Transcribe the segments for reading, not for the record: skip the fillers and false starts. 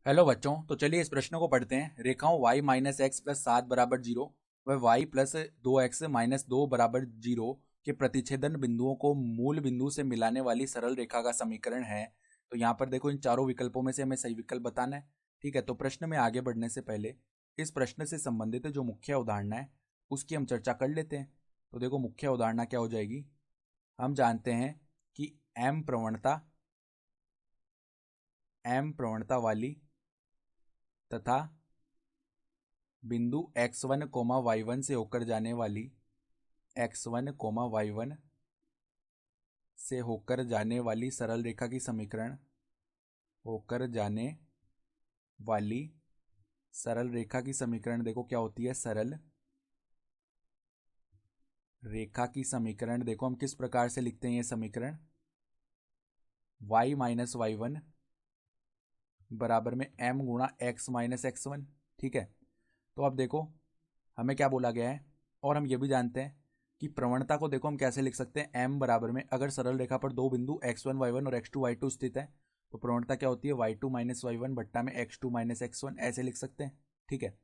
Hello बच्चों, तो चलिए इस प्रश्न को पढ़ते हैं। रेखाओं y माइनस एक्स प्लस 7 बराबर जीरो व y प्लस 2x माइनस 2 बराबर जीरो के प्रतिच्छेदन बिंदुओं को मूल बिंदु से मिलाने वाली सरल रेखा का समीकरण है। तो यहाँ पर देखो, इन चारों विकल्पों में से हमें सही विकल्प बताना है। ठीक है, तो प्रश्न में आगे बढ़ने से पहले इस प्रश्न से संबंधित जो मुख्य अवधारणा है उसकी हम चर्चा कर लेते हैं। तो देखो, मुख्य अवधारणा क्या हो जाएगी। हम जानते हैं कि एम प्रवणता वाली तथा बिंदु x1 कोमा y1 से होकर जाने वाली x1 कोमा y1 से होकर जाने वाली सरल रेखा की समीकरण होकर जाने वाली सरल रेखा की समीकरण देखो क्या होती है। सरल रेखा की समीकरण देखो हम किस प्रकार से लिखते हैं। ये समीकरण y माइनस वाई वन बराबर में m गुणा x माइनस एक्स वन। ठीक है, तो अब देखो हमें क्या बोला गया है, और हम ये भी जानते हैं कि प्रवणता को देखो हम कैसे लिख सकते हैं। m बराबर में अगर सरल रेखा पर दो बिंदु x1 y1 और x2 y2 स्थित है तो प्रवणता क्या होती है, y2 माइनस वाई वन बट्टा में x2 माइनस एक्स वन, ऐसे लिख सकते हैं। ठीक है,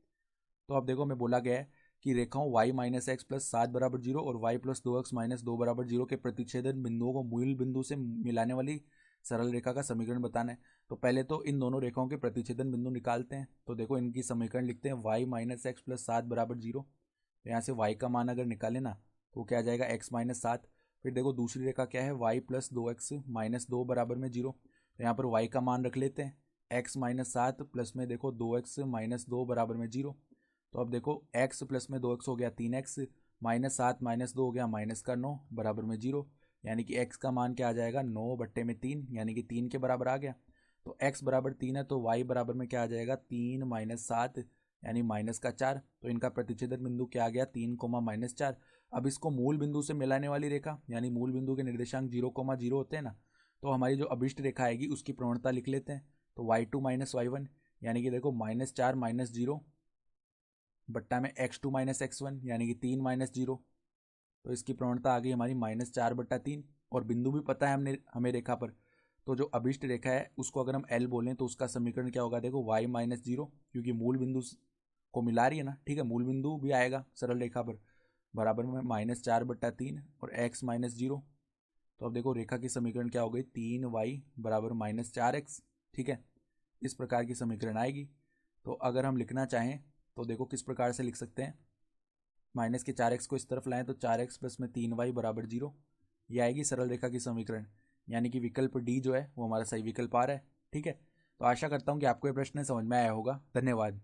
तो अब देखो हमें बोला गया है कि रेखाओं y माइनस एक्स प्लस 7 बराबर जीरो और y प्लस 2x माइनस 2 बराबर जीरो के प्रतिच्छेदन बिंदुओं को मूल बिंदु से मिलाने वाली सरल रेखा का समीकरण बताना है। तो पहले तो इन दोनों रेखाओं के प्रतिच्छेदन बिंदु निकालते हैं। तो देखो इनकी समीकरण लिखते हैं, y माइनस एक्स प्लस 7 बराबर जीरो। तो यहाँ से y का मान अगर निकाले ना तो क्या आ जाएगा, x माइनस 7। फिर देखो दूसरी रेखा क्या है, y प्लस 2x माइनस 2 बराबर में जीरो। तो यहाँ पर y का मान रख लेते हैं, x माइनस 7 प्लस में देखो 2x माइनस 2 बराबर में जीरो। तो अब देखो x प्लस में 2x हो गया 3x, माइनस 7 माइनस 2 हो गया माइनस का 9 बराबर में जीरो। यानी कि x का मान क्या आ जाएगा, 9 बट्टे में 3, यानी कि 3 के बराबर आ गया। तो x बराबर 3 है तो y बराबर में क्या आ जाएगा, 3 माइनस 7 यानी माइनस का 4। तो इनका प्रतिच्छेदन बिंदु क्या आ गया, 3 कोमा माइनस 4। अब इसको मूल बिंदु से मिलाने वाली रेखा, यानी मूल बिंदु के निर्देशांक 0 कोमा 0 होते हैं ना, तो हमारी जो अभिष्ट रेखा आएगी उसकी प्रवणता लिख लेते हैं। तो y2 माइनस वाई वन यानी कि देखो माइनस 4 माइनस जीरो बट्टा में x2 माइनस एक्स वन यानी कि 3 माइनस जीरो। तो इसकी प्रवणता आ गई हमारी माइनस 4 बट्टा 3। और बिंदु भी पता है हमें रेखा पर। तो जो अभिष्ट रेखा है उसको अगर हम L बोलें तो उसका समीकरण क्या होगा, देखो y माइनस जीरो, क्योंकि मूल बिंदु को मिला रही है ना। ठीक है, मूल बिंदु भी आएगा सरल रेखा पर, बराबर में माइनस 4 बट्टा 3 और x माइनस जीरो। तो अब देखो रेखा की समीकरण क्या हो गई, 3y बराबर माइनस 4x। ठीक है, इस प्रकार की समीकरण आएगी। तो अगर हम लिखना चाहें तो देखो किस प्रकार से लिख सकते हैं। माइनस के 4x को इस तरफ लाएं तो 4x प्लस में 3y बराबर जीरो। ये आएगी सरल रेखा की समीकरण, यानी कि विकल्प डी जो है वो हमारा सही विकल्प आ रहा है। ठीक है, तो आशा करता हूँ कि आपको ये प्रश्न समझ में आया होगा। धन्यवाद।